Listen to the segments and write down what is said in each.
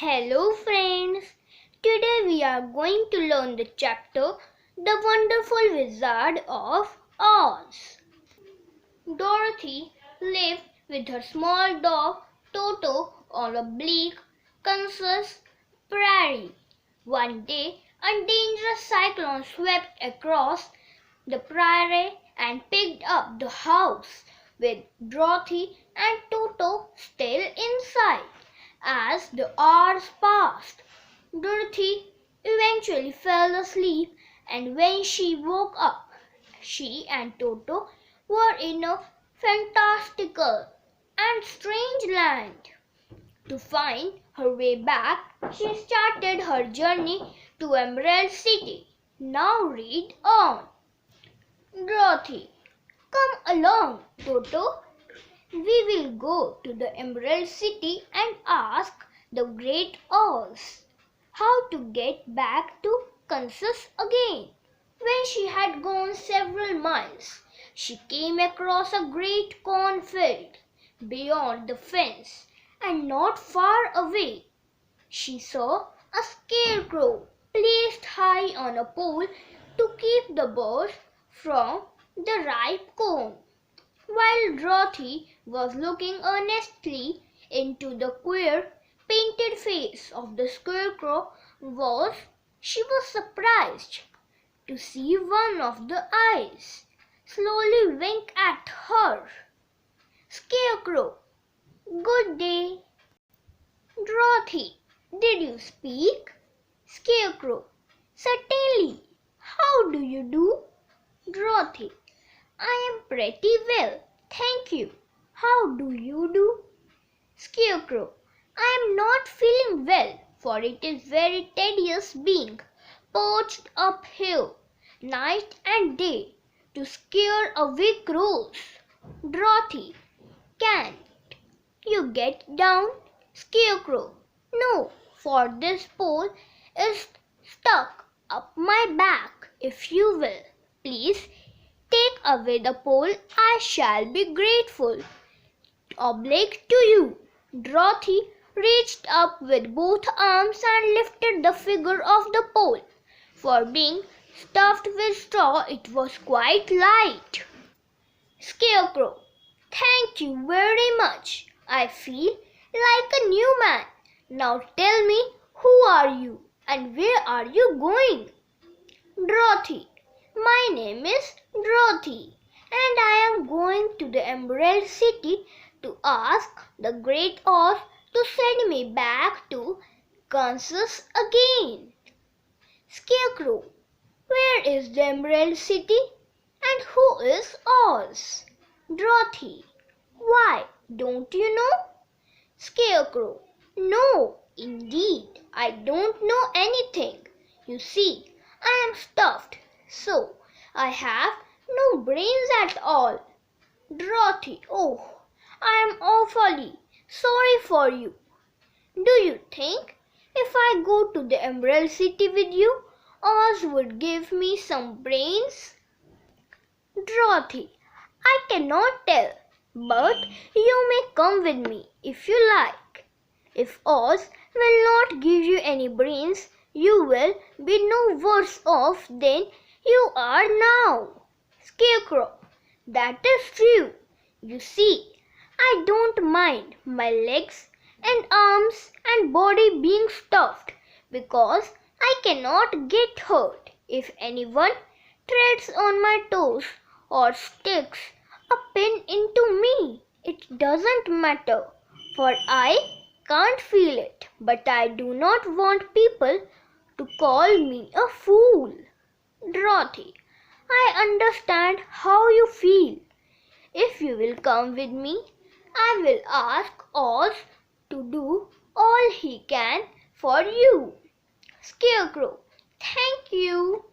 Hello friends, today we are going to learn the chapter The Wonderful Wizard of Oz. Dorothy lived with her small dog Toto on a bleak, Kansas prairie. One day, a dangerous cyclone swept across the prairie and picked up the house with Dorothy and Toto still inside. As the hours passed, Dorothy eventually fell asleep, and when she woke up, she and Toto were in a fantastical and strange land. To find her way back, she started her journey to Emerald City. Now read on. Dorothy, come along, Toto. We will go to the Emerald City and ask the Great Oz how to get back to Kansas again. When she had gone several miles, she came across a great cornfield beyond the fence, and not far away she saw a scarecrow placed high on a pole to keep the birds from the ripe corn. While Dorothy was looking earnestly into the queer, painted face of the scarecrow, she was surprised to see one of the eyes slowly wink at her. Scarecrow, good day. Dorothy, did you speak? Scarecrow, certainly. How do you do? Dorothy, I am pretty well, thank you. How do you do? Scarecrow, I am not feeling well, for it is very tedious being perched up here night and day to scare away crows. Dorothy, can't you get down? Scarecrow, no, for this pole is stuck up my back. If you will, please take away the pole, I shall be grateful. Obliged to you. Dorothy reached up with both arms and lifted the figure of the pole. For being stuffed with straw, it was quite light. Scarecrow, thank you very much. I feel like a new man. Now tell me, who are you and where are you going? Dorothy, my name is Dorothy, and I am going to the Emerald City to ask the Great Oz to send me back to Kansas again. Scarecrow, where is the Emerald City and who is Oz? Dorothy, why, don't you know? Scarecrow, no, indeed, I don't know anything. You see, I am stuffed, so I have no brains at all. Dorothy, oh, I am awfully sorry for you. Do you think if I go to the Emerald City with you, Oz would give me some brains? Dorothy, I cannot tell, but you may come with me if you like. If Oz will not give you any brains, you will be no worse off than you are now. Scarecrow, that is true. You see, I don't mind my legs and arms and body being stuffed because I cannot get hurt if anyone treads on my toes or sticks a pin into me. It doesn't matter, for I can't feel it, but I do not want people to call me a fool. Dorothy, I understand how you feel. If you will come with me, I will ask Oz to do all he can for you. Scarecrow, thank you.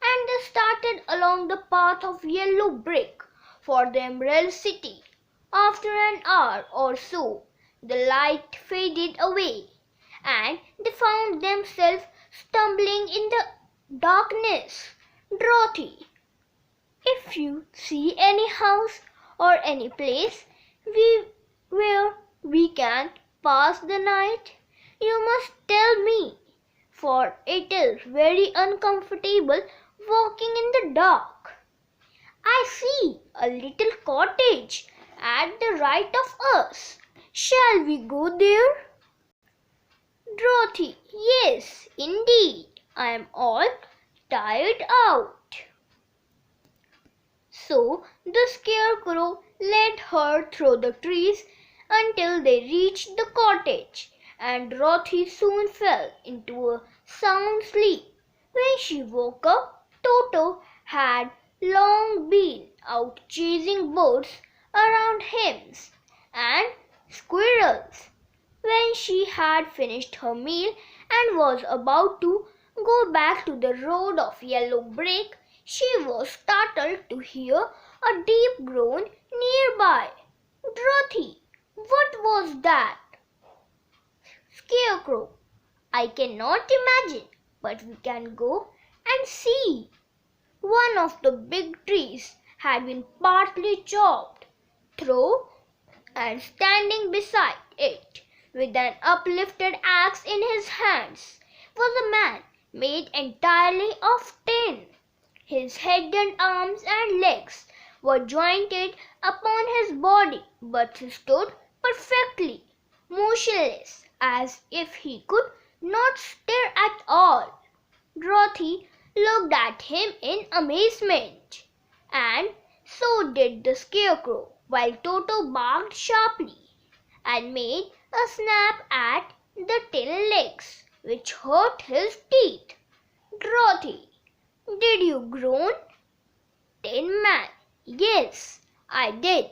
And they started along the path of yellow brick for the Emerald City. After an hour or so, the light faded away, and they found themselves stumbling in the darkness. Dorothy, if you see any house or any place where we can pass the night, you must tell me, for it is very uncomfortable walking in the dark. I see a little cottage at the right of us. Shall we go there? Dorothy, yes, indeed. I am all tired out. So the Scarecrow led her through the trees until they reached the cottage, and Dorothy soon fell into a sound sleep. When she woke up, Toto had long been out chasing birds around hens and squirrels. When she had finished her meal and was about to go back to the road of yellow brick, she was startled to hear a deep groan nearby. Dorothy, what was that? Scarecrow, I cannot imagine, but we can go and see. One of the big trees had been partly chopped through, and standing beside it, with an uplifted axe in his hands, was a man made entirely of tin. His head and arms and legs were jointed upon his body, but he stood perfectly motionless, as if he could not stir at all. Dorothy looked at him in amazement, and so did the Scarecrow, while Toto barked sharply and made a snap at the tin legs, which hurt his teeth. Dorothy, did you groan? Tin Man, yes, I did.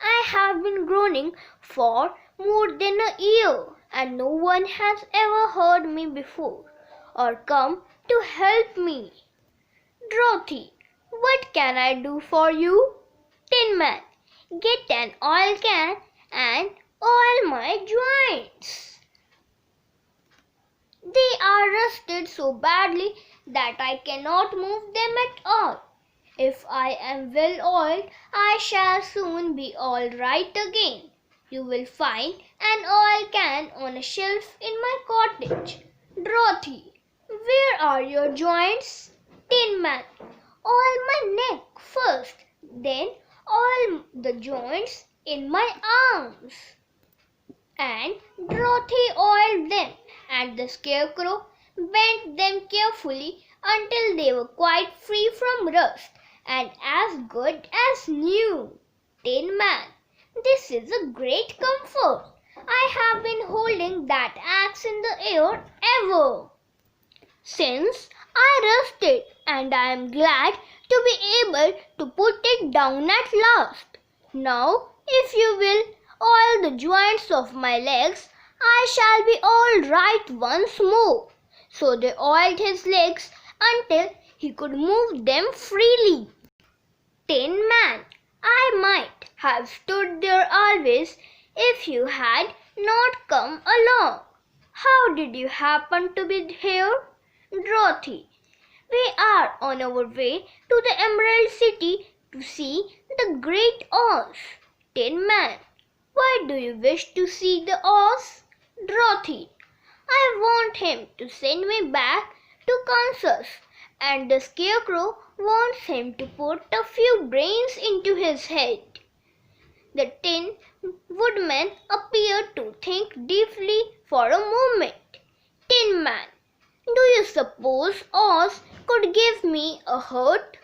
I have been groaning for more than a year, and no one has ever heard me before or come to help me. Dorothy, what can I do for you? Tin Man, get an oil can and oil my joints. They are rusted so badly that I cannot move them at all. If I am well oiled, I shall soon be all right again. You will find an oil can on a shelf in my cottage. Dorothy, where are your joints? Tin Man, oil my neck first, then oil the joints in my arms. And Dorothy oiled them, and the Scarecrow bent them carefully until they were quite free from rust and as good as new. Tin Man, this is a great comfort. I have been holding that axe in the air ever since I rusted, and I am glad to be able to put it down at last. Now, if you will oil the joints of my legs, I shall be all right once more. So they oiled his legs until he could move them freely. Tin Man, I might have stood there always if you had not come along. How did you happen to be here? Dorothy, we are on our way to the Emerald City to see the Great Oz. Tin Man, why do you wish to see the Oz? Dorothy, I want him to send me back to Kansas, and the Scarecrow wants him to put a few brains into his head. The Tin Woodman appeared to think deeply for a moment. Tin Man, do you suppose Oz could give me a hurt?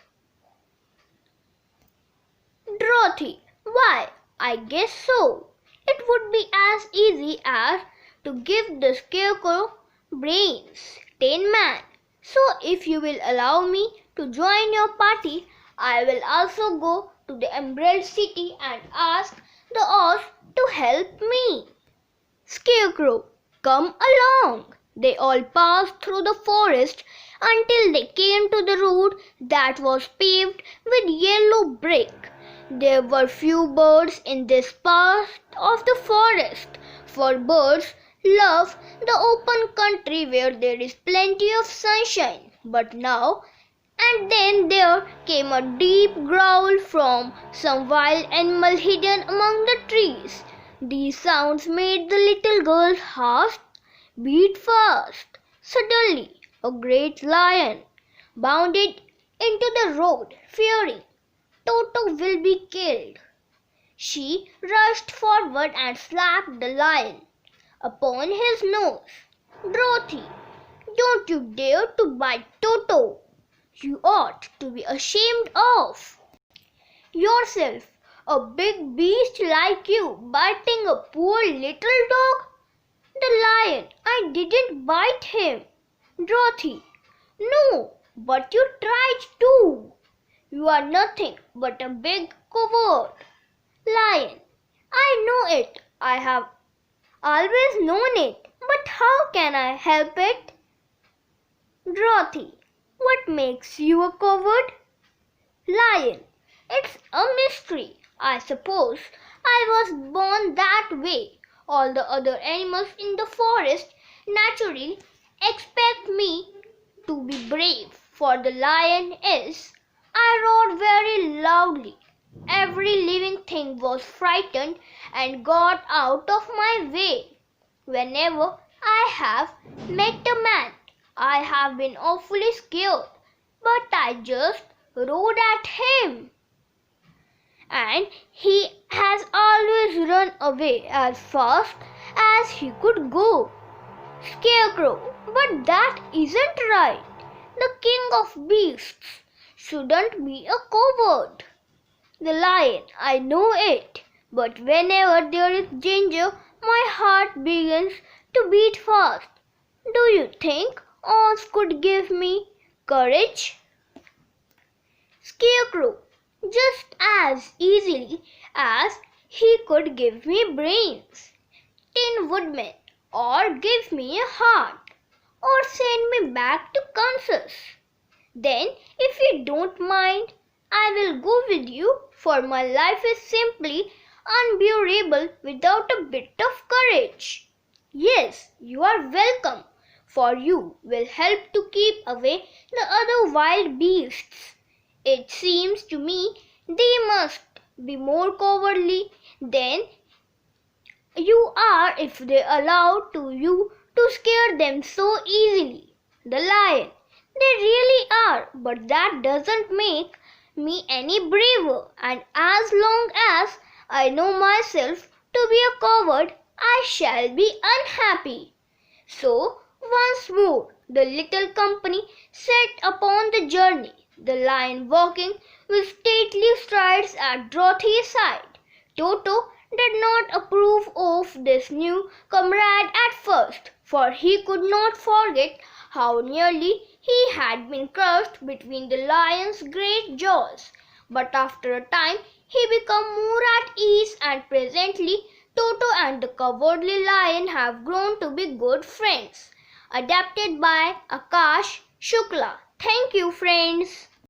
Dorothy, why, I guess so. It would be as easy as to give the Scarecrow brains. Tin Man, so if you will allow me to join your party, I will also go to the Emerald City and ask the Oz to help me. Scarecrow, come along. They all passed through the forest until they came to the road that was paved with yellow brick. There were few birds in this part of the forest, for birds love the open country where there is plenty of sunshine. But now and then there came a deep growl from some wild animal hidden among the trees. These sounds made the little girl half beat fast. Suddenly, a great lion bounded into the road, fearing Toto will be killed. She rushed forward and slapped the lion upon his nose. Dorothy, don't you dare to bite Toto. You ought to be ashamed of yourself, a big beast like you biting a poor little dog. The lion, I didn't bite him. Dorothy, no, but you tried to. You are nothing but a big coward. Lion, I know it. I have always known it. But how can I help it? Dorothy, what makes you a coward? Lion, it's a mystery. I suppose I was born that way. All the other animals in the forest naturally expect me to be brave, for the lion is. I roared very loudly. Every living thing was frightened and got out of my way. Whenever I have met a man, I have been awfully scared, but I just roared at him. And he has always run away as fast as he could go. Scarecrow, but that isn't right. The king of beasts shouldn't be a coward. The lion, I know it, but whenever there is danger, my heart begins to beat fast. Do you think Oz could give me courage? Scarecrow, just as easily as he could give me brains. Tin Woodman, or give me a heart, or send me back to Kansas. Then, if you don't mind, I will go with you, for my life is simply unbearable without a bit of courage. Yes, you are welcome, for you will help to keep away the other wild beasts. It seems to me they must be more cowardly than you are if they allow you to scare them so easily. The lion, they really are, but that doesn't make me any braver, and as long as I know myself to be a coward, I shall be unhappy. So, once more, the little company set upon the journey, the lion walking with stately strides at Dorothy's side. Toto did not approve of this new comrade at first, for he could not forget how nearly he had been crushed between the lion's great jaws. But after a time he became more at ease, and presently Toto and the cowardly lion have grown to be good friends. Adapted by Akash Shukla. Thank you, friends.